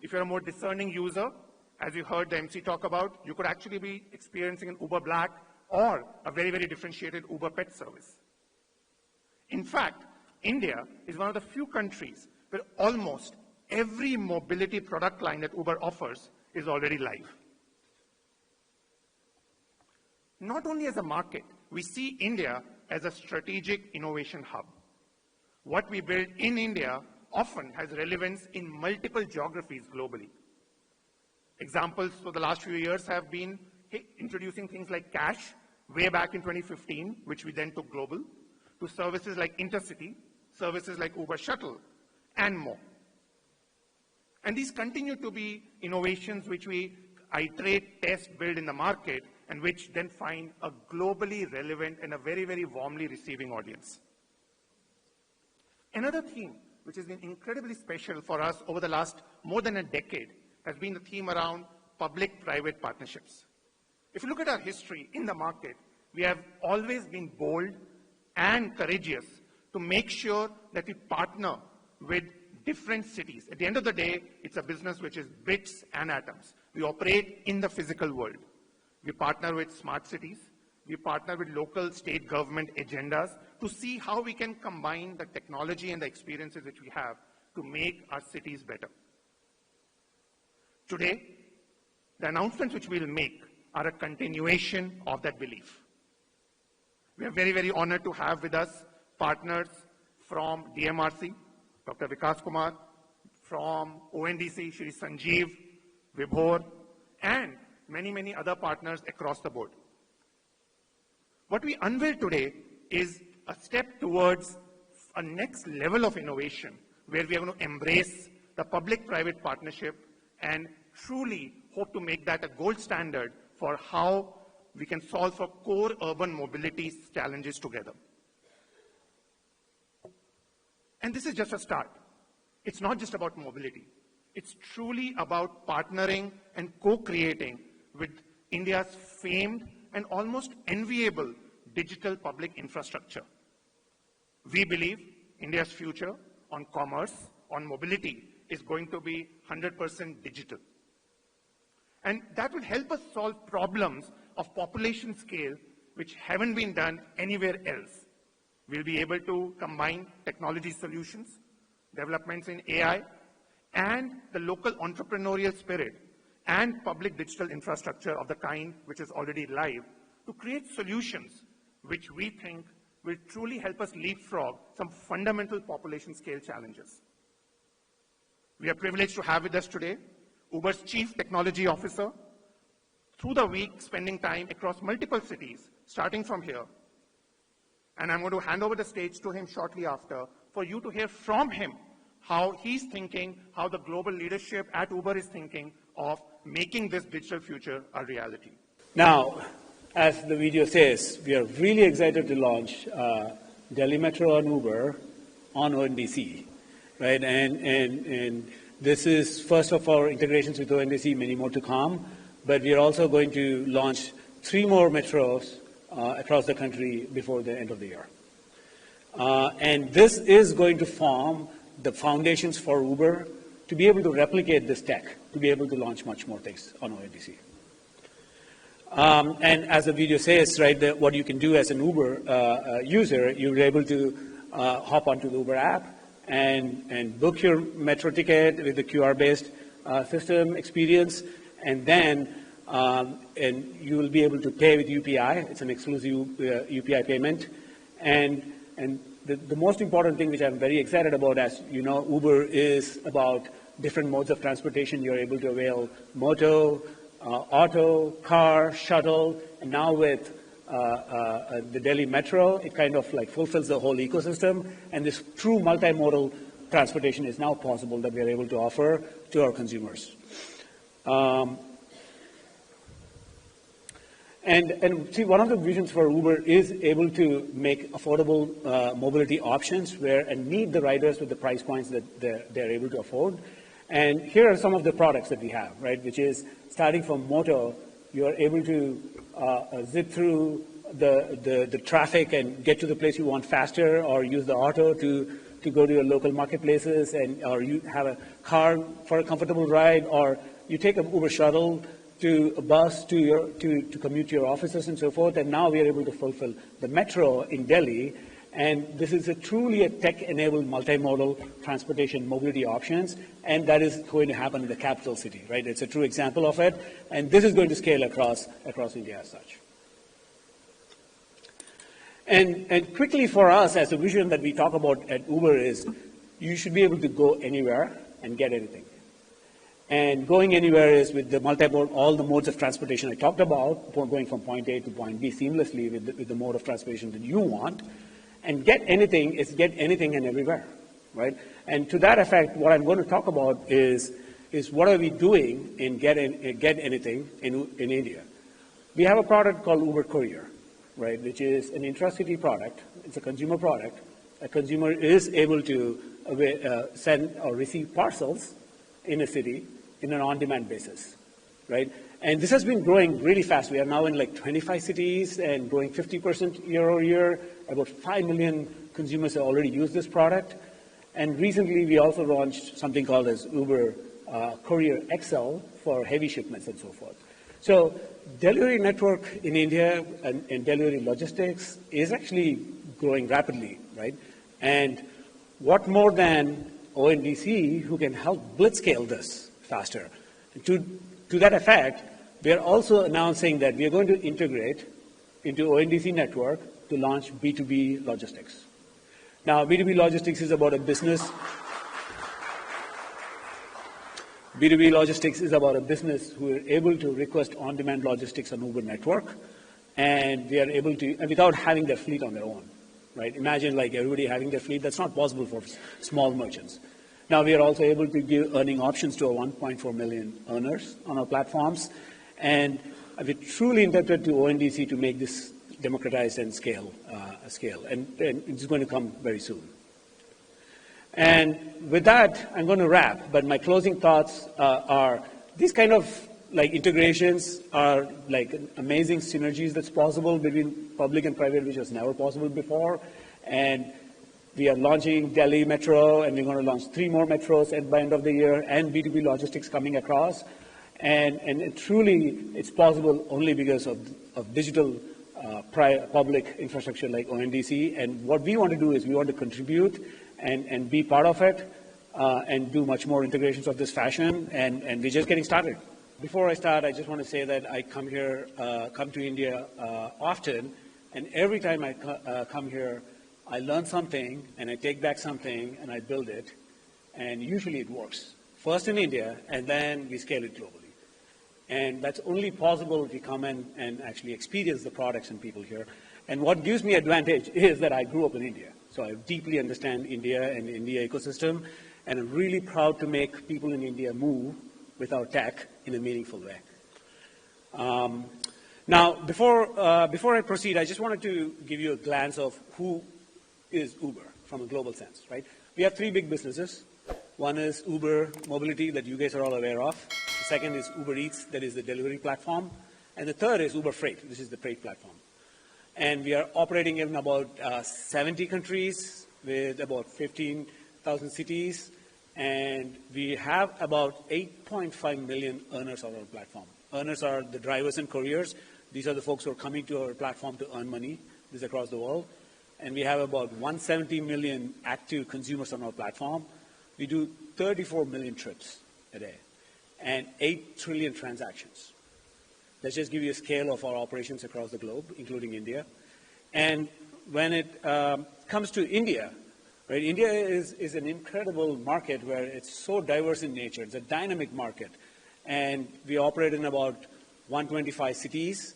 if you're a more discerning user, as you heard the MC talk about, you could actually be experiencing an Uber Black or a very, very differentiated Uber Pet service. In fact, India is one of the few countries where almost every mobility product line that Uber offers is already live. Not only as a market, we see India as a strategic innovation hub. What we build in India often has relevance in multiple geographies globally. Examples for the last few years have been introducing things like Cash way back in 2015, which we then took global, to services like Intercity, services like Uber Shuttle, and more. And these continue to be innovations which we iterate, test, build in the market, and which then find a globally relevant and a very, very warmly receiving audience. Another theme which has been incredibly special for us over the last more than a decade has been the theme around public-private partnerships. If you look at our history in the market, we have always been bold and courageous to make sure that we partner with different cities. At the end of the day, it's a business which is bits and atoms. We operate in the physical world. We partner with smart cities. We partner with local state government agendas to see how we can combine the technology and the experiences which we have to make our cities better. Today, the announcements which we'll make are a continuation of that belief. We are very, very honored to have with us partners from DMRC, Dr. Vikas Kumar, from ONDC, Shri Sanjeev, Vibhor, and many, many other partners across the board. What we unveil today is a step towards a next level of innovation where we are going to embrace the public-private partnership and truly hope to make that a gold standard for how we can solve for core urban mobility challenges together. And this is just a start. It's not just about mobility. It's truly about partnering and co-creating with India's famed and almost enviable digital public infrastructure. We believe India's future on commerce, on mobility, is going to be 100% digital. And that will help us solve problems of population scale which haven't been done anywhere else. We'll be able to combine technology solutions, developments in AI, and the local entrepreneurial spirit and public digital infrastructure of the kind which is already live to create solutions which we think will truly help us leapfrog some fundamental population scale challenges. We are privileged to have with us today Uber's Chief Technology Officer, through the week spending time across multiple cities, starting from here. And I'm going to hand over the stage to him shortly after for you to hear from him how he's thinking, how the global leadership at Uber is thinking of making this digital future a reality. Now, as the video says, we are really excited to launch Delhi Metro on Uber on ONDC, right? And this is first of our integrations with ONDC, many more to come. But we are also going to launch 3 more metros across the country before the end of the year. And this is going to form the foundations for Uber to be able to replicate this tech, to be able to launch much more things on ONDC. And as the video says, right, what you can do as an Uber user, you're able to hop onto the Uber app and book your metro ticket with the QR-based system experience, and then and you will be able to pay with UPI. It's an exclusive UPI payment. And the most important thing which I'm very excited about, as you know, Uber is about different modes of transportation. You're able to avail moto, auto, car, shuttle, and now with the Delhi Metro, it kind of like fulfills the whole ecosystem. And this true multimodal transportation is now possible that we are able to offer to our consumers. And see, one of the visions for Uber is able to make affordable mobility options and meet the riders with the price points that they're able to afford. And here are some of the products that we have, right, which is starting from moto, you're able to zip through the traffic and get to the place you want faster, or use the auto to to go to your local marketplaces, or you have a car for a comfortable ride, or you take an Uber shuttle to a bus to commute to your offices and so forth. And now we are able to fulfill the metro in Delhi. And this is truly a tech-enabled multimodal transportation mobility options, and that is going to happen in the capital city, right? It's a true example of it, and this is going to scale across India as such. And quickly for us, as a vision that we talk about at Uber is, you should be able to go anywhere and get anything. And going anywhere is with the all the modes of transportation I talked about, going from point A to point B seamlessly with the mode of transportation that you want. And get anything is get anything and everywhere, right? And to that effect, what I'm going to talk about is what are we doing in get anything in India. We have a product called Uber Courier, right, which is an intra-city product. It's a consumer product. A consumer is able to send or receive parcels in a city in an on-demand basis, right? And this has been growing really fast. We are now in like 25 cities and growing 50% year over year. About 5 million consumers have already used this product. And recently, we also launched something called as Uber Courier XL for heavy shipments and so forth. So delivery network in India and delivery logistics is actually growing rapidly, right? And what more than ONDC who can help blitzscale this faster? To that effect, we are also announcing that we are going to integrate into ONDC network to launch B2B logistics. Now, B2B logistics is about a business. B2B logistics is about a business who are able to request on-demand logistics on Uber network, and they are able to, and without having their fleet on their own, right? Imagine like everybody having their fleet. That's not possible for small merchants. Now, we are also able to give earning options to our 1.4 million earners on our platforms, and we truly intended to ONDC to make this democratized and scale, and it's going to come very soon. And with that, I'm going to wrap, but my closing thoughts are these kind of like integrations are like amazing synergies that's possible between public and private, which was never possible before. And we are launching Delhi Metro, and we're going to launch 3 more metros by end of the year, and B2B logistics coming across. And truly, it's possible only because of digital public infrastructure like ONDC. And what we want to do is we want to contribute and be part of it and do much more integrations of this fashion. And we're just getting started. Before I start, I just want to say that I come to India often, and every time I come here, I learn something, and I take back something, and I build it, and usually it works. First in India, and then we scale it globally. And that's only possible if you come in and actually experience the products and people here. And what gives me advantage is that I grew up in India. So I deeply understand India and the India ecosystem, and I'm really proud to make people in India move with our tech in a meaningful way. Now, before I proceed, I just wanted to give you a glance of who is Uber from a global sense, right? We have 3 big businesses. One is Uber Mobility that you guys are all aware of. The second is Uber Eats, that is the delivery platform. And the third is Uber Freight, which is the freight platform. And we are operating in about 70 countries with about 15,000 cities. And we have about 8.5 million earners on our platform. Earners are the drivers and couriers. These are the folks who are coming to our platform to earn money. This is across the world. And we have about 170 million active consumers on our platform. We do 34 million trips a day and 8 trillion transactions. Let's just give you a scale of our operations across the globe, including India. And when it comes to India, right, India is an incredible market where it's so diverse in nature. It's a dynamic market. And we operate in about 125 cities,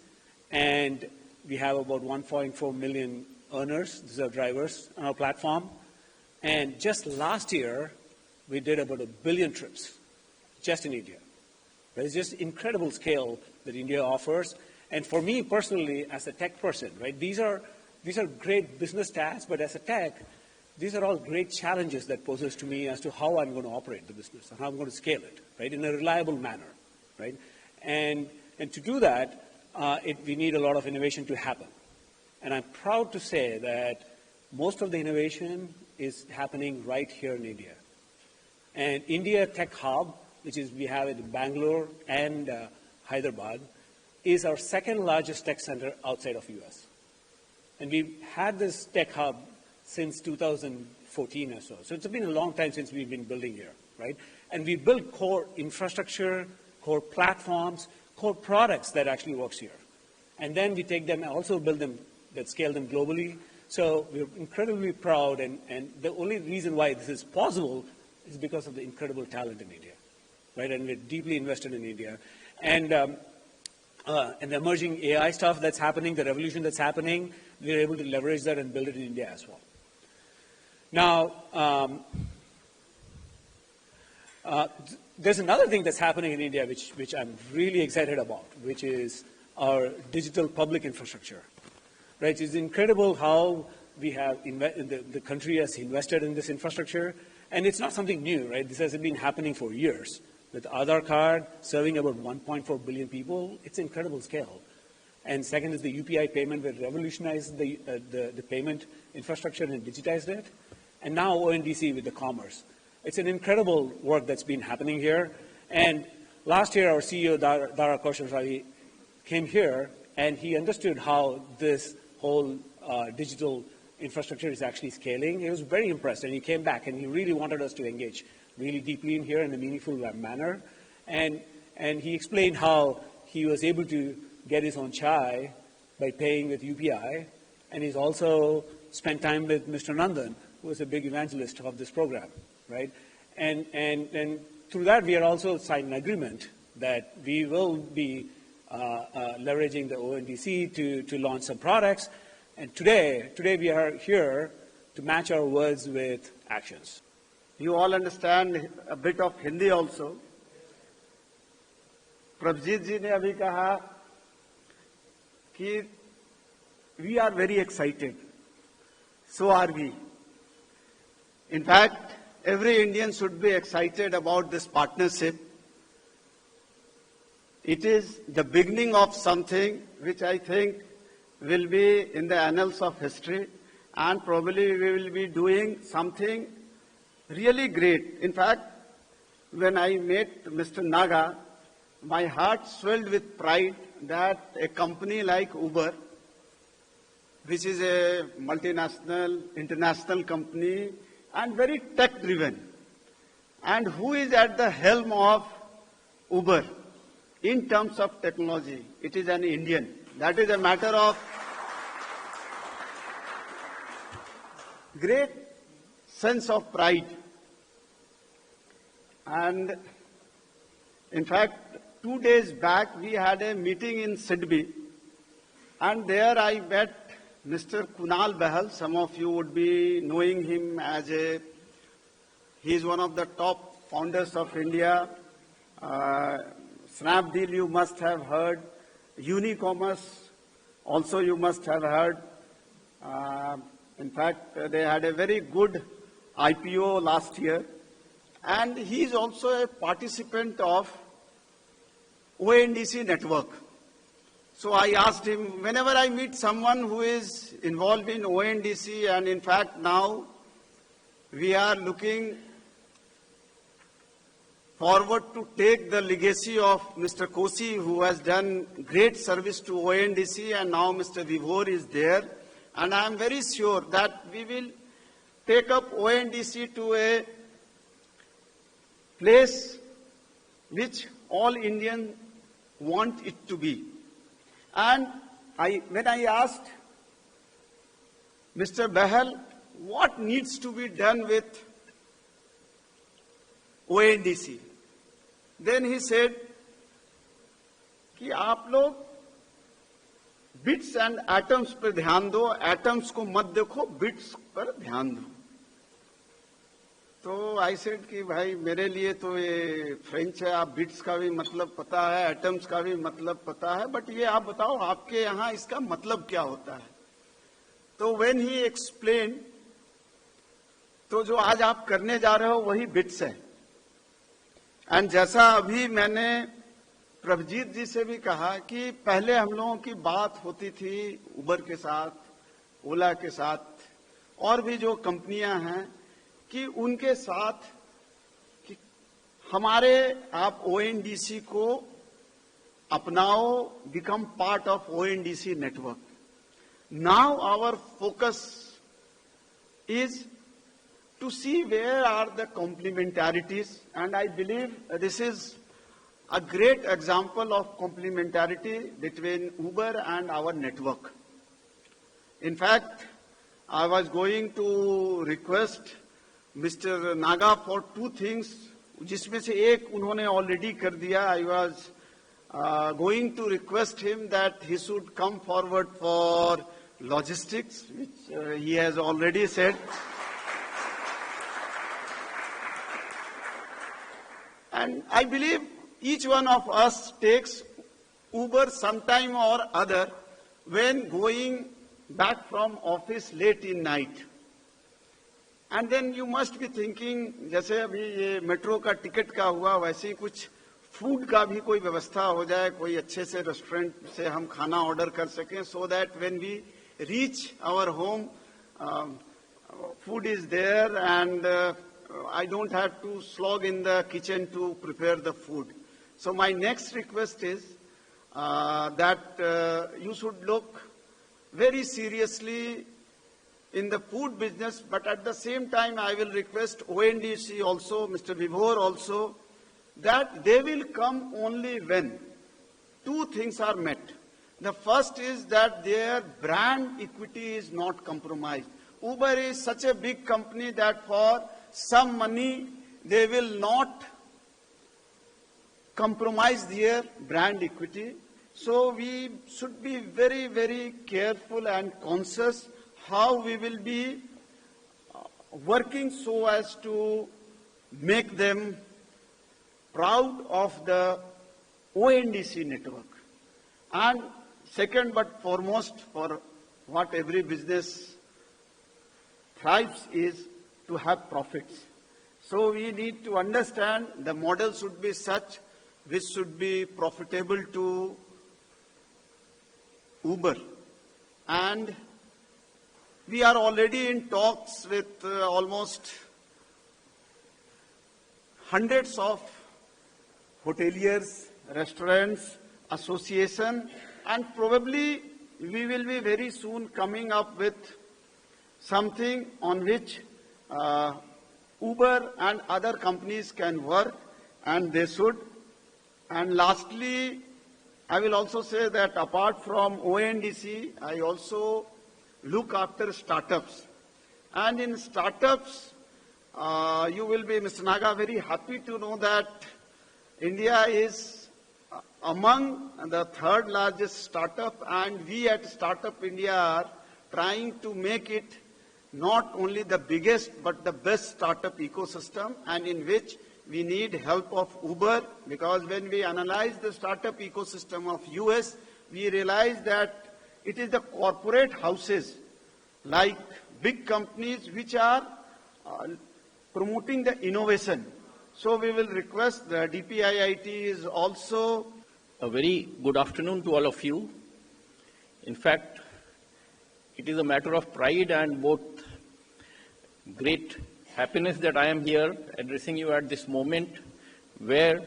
and we have about 1.4 million earners, these are drivers, on our platform. And just last year, we did about 1 billion trips just in India. It's just incredible scale that India offers. And for me personally, as a tech person, right, these are great business stats, but as a tech, these are all great challenges that poses to me as to how I'm going to operate the business and how I'm going to scale it, right, in a reliable manner, right? And to do that, we need a lot of innovation to happen. And I'm proud to say that most of the innovation is happening right here in India. And India Tech Hub, which is we have it in Bangalore and Hyderabad, is our second largest tech center outside of US. And we've had this tech hub since 2014 or so. So it's been a long time since we've been building here, right? And we build core infrastructure, core platforms, core products that actually works here. And then we take them and also build them, that scale them globally. So we're incredibly proud, and the only reason why this is possible is because of the incredible talent in India, right? And we're deeply invested in India. And the emerging AI stuff that's happening, the revolution that's happening, we're able to leverage that and build it in India as well. Now, there's another thing that's happening in India which I'm really excited about, which is our digital public infrastructure. Right? It's incredible how we have the country has invested in this infrastructure, and it's not something new, right? This has been happening for years. With Aadhaar card serving about 1.4 billion people, it's incredible scale. And second is the UPI payment, we revolutionized the payment infrastructure and digitized it. And now ONDC with the commerce. It's an incredible work that's been happening here. And last year, our CEO, Dara Khosrowshahi, came here, and he understood how this whole digital infrastructure is actually scaling. He was very impressed, and he came back, and he really wanted us to engage really deeply in here in a meaningful manner. And he explained how he was able to get his own chai by paying with UPI, and he's also spent time with Mr. Nandan, who was a big evangelist of this program, right? And through that, we are also signed an agreement that we will be leveraging the ONDC to launch some products. And today we are here to match our words with actions. You all understand a bit of Hindi also. Prabhjit ji ne abhi kaha कि we are very excited. So are we. In fact, every Indian should be excited about this partnership. It is the beginning of something which I think will be in the annals of history, and probably we will be doing something really great. In fact, when I met Mr. Naga, my heart swelled with pride that a company like Uber, which is a multinational, international company and very tech-driven, and who is at the helm of Uber in terms of technology, it is an Indian. That is a matter of great sense of pride. And in fact, 2 days back, we had a meeting in Sydney, and there I met Mr. Kunal Bahal. Some of you would be knowing him as he is one of the top founders of India. Snapdeal you must have heard. Unicommerce also you must have heard. In fact, they had a very good IPO last year. And he is also a participant of ONDC network. So I asked him, whenever I meet someone who is involved in ONDC, and in fact now we are looking forward to take the legacy of Mr. Kosi, who has done great service to ONDC, and now Mr. Vibhor is there. And I am very sure that we will take up ONDC to a place which all Indians want it to be. And when I asked Mr. Bahal what needs to be done with ONDC, then he said कि आप लोग bits and atoms पर ध्यान दो, atoms को मत देखो, bits पर ध्यान दो. तो आई सेड कि भाई मेरे लिए तो ये फ्रेंच है, आप बिट्स का भी मतलब पता है, एटम्स का भी मतलब पता है, बट ये आप बताओ आपके यहाँ इसका मतलब क्या होता है. तो व्हेन ही एक्सप्लेन, तो जो आज आप करने जा रहे हो वही बिट्स है. एंड जैसा अभी मैंने प्रभजीत जी से भी कहा कि पहले हम लोगों की बात होती थी उबर के साथ, ओला के साथ, और भी जो कंपनियां हैं कि उनके साथ कि हमारे आप ONDC को अपनाओ, become part of ONDC network. Now our focus is to see where are the complementarities, and I believe this is a great example of complementarity between Uber and our network. In fact, I was going to request Mr. Naga for two things, जिसमें से एक उन्होंने already कर दिया. I was going to request him that he should come forward for logistics, which he has already said. And I believe each one of us takes Uber sometime or other when going back from office late in night. And then you must be thinking, जैसे अभी ये metro का ticket का हुआ, वैसे ही कुछ food का भी कोई व्यवस्था हो जाए, कोई अच्छे से रेस्टोरेंट से हम खाना ऑर्डर कर सकें, so that when we reach our home, food is there and I don't have to slog in the kitchen to prepare the food. So my next request is that you should look very seriously in the food business, but at the same time I will request ONDC also, Mr. Vibhor also, that they will come only when two things are met. The first is that their brand equity is not compromised. Uber is such a big company that for some money they will not compromise their brand equity. So we should be very, very careful and conscious how we will be working so as to make them proud of the ONDC network. And second but foremost, for what every business thrives is to have profits. So we need to understand the model should be such which should be profitable to Uber. And we are already in talks with almost hundreds of hoteliers, restaurants, association, and probably we will be very soon coming up with something on which Uber and other companies can work, and they should. And lastly, I will also say that apart from ONDC, I also look after startups. And in startups, you will be, Mr. Naga, very happy to know that India is among the third largest startup, and we at Startup India are trying to make it not only the biggest but the best startup ecosystem, and in which we need help of Uber, because when we analyze the startup ecosystem of US, we realize that it is the corporate houses like big companies which are promoting the innovation. So we will request the DPIIT is also. A very good afternoon to all of you. In fact, it is a matter of pride and both great happiness that I am here addressing you at this moment where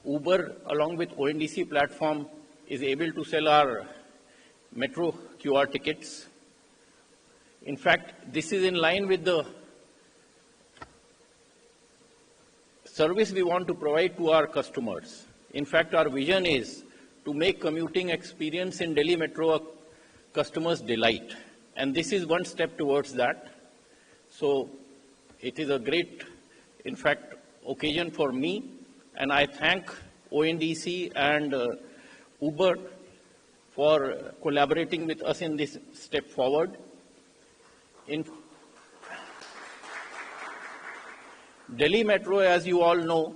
Uber along with ONDC platform is able to sell our metro QR tickets. In fact, this is in line with the service we want to provide to our customers. In fact, our vision is to make commuting experience in Delhi Metro a customer's delight. And this is one step towards that. So it is a great, in fact, occasion for me. And I thank ONDC and Uber for collaborating with us in this step forward. In Delhi Metro, as you all know,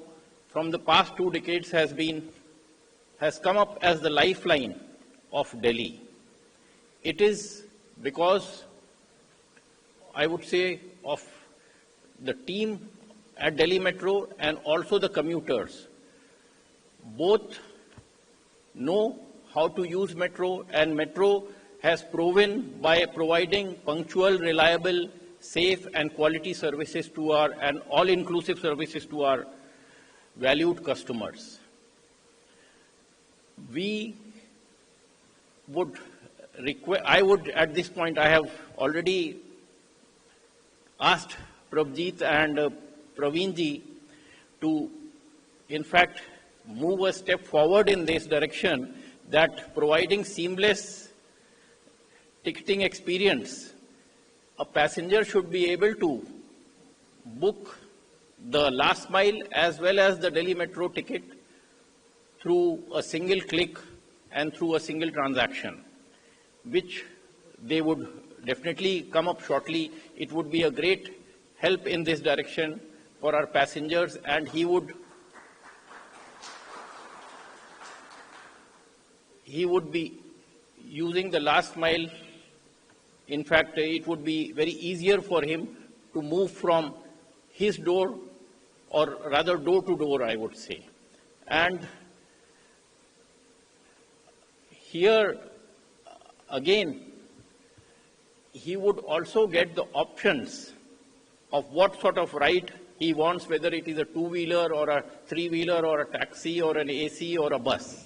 from the past 2 decades has come up as the lifeline of Delhi. It is because, I would say, of the team at Delhi Metro and also the commuters. Both know how to use Metro, and Metro has proven by providing punctual, reliable, safe and quality services to our, and all-inclusive services to our valued customers. I would, at this point, I have already asked Prabhjeet and Praveenji to, in fact, move a step forward in this direction, that providing seamless ticketing experience, a passenger should be able to book the last mile as well as the Delhi Metro ticket through a single click and through a single transaction, which they would definitely come up shortly. It would be a great help in this direction for our passengers, and he would be using the last mile. In fact, it would be very easier for him to move from his door, or rather door to door, I would say. And here, again, he would also get the options of what sort of ride he wants, whether it is a two-wheeler or a three-wheeler or a taxi or an AC or a bus.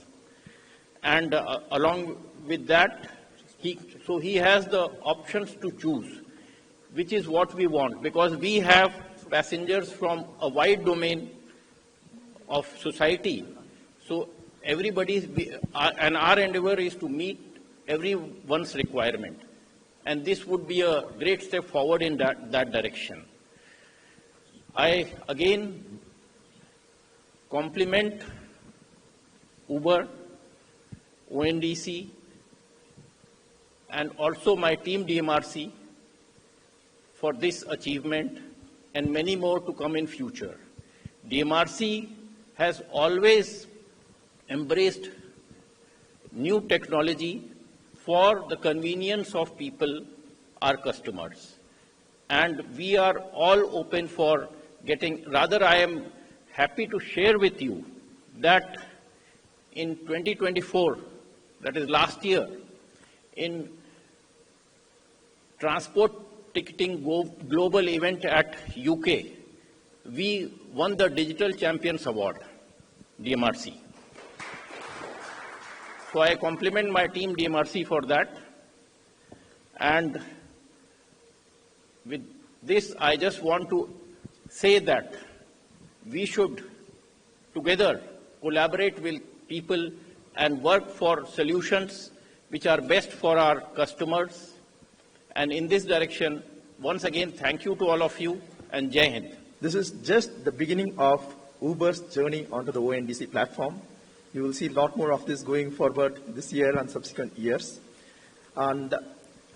And along with that, he has the options to choose, which is what we want, because we have passengers from a wide domain of society. So and our endeavor is to meet everyone's requirement. And this would be a great step forward in that direction. I again compliment Uber, ONDC, and also my team DMRC for this achievement, and many more to come in future. DMRC has always embraced new technology for the convenience of people, our customers. And we are all open for I am happy to share with you that in 2024, that is last year, in Transport Ticketing Global event at UK, we won the Digital Champions Award, DMRC. So I compliment my team DMRC for that. And with this, I just want to say that we should together collaborate with people and work for solutions which are best for our customers. And in this direction, once again, thank you to all of you, and Jai Hind. This is just the beginning of Uber's journey onto the ONDC platform. You will see a lot more of this going forward this year and subsequent years. And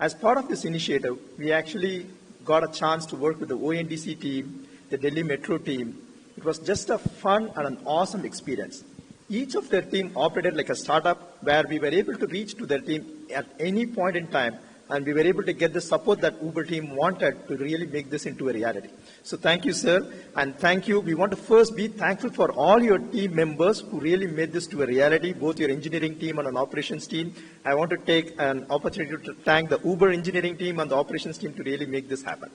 as part of this initiative, we actually got a chance to work with the ONDC team, the Delhi Metro team. It was just a fun and an awesome experience. Each of their team operated like a startup, where we were able to reach to their team at any point in time, and we were able to get the support that Uber team wanted to really make this into a reality. So thank you, sir, and thank you. We want to first be thankful for all your team members who really made this to a reality, both your engineering team and an operations team. I want to take an opportunity to thank the Uber engineering team and the operations team to really make this happen.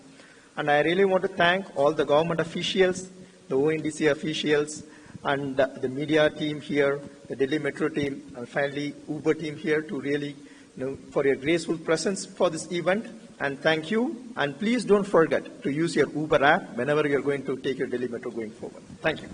And I really want to thank all the government officials, the ONDC officials, and the media team here, the Delhi Metro team, and finally Uber team here to really, for your graceful presence for this event. And thank you. And please don't forget to use your Uber app whenever you're going to take your Delhi Metro going forward. Thank you.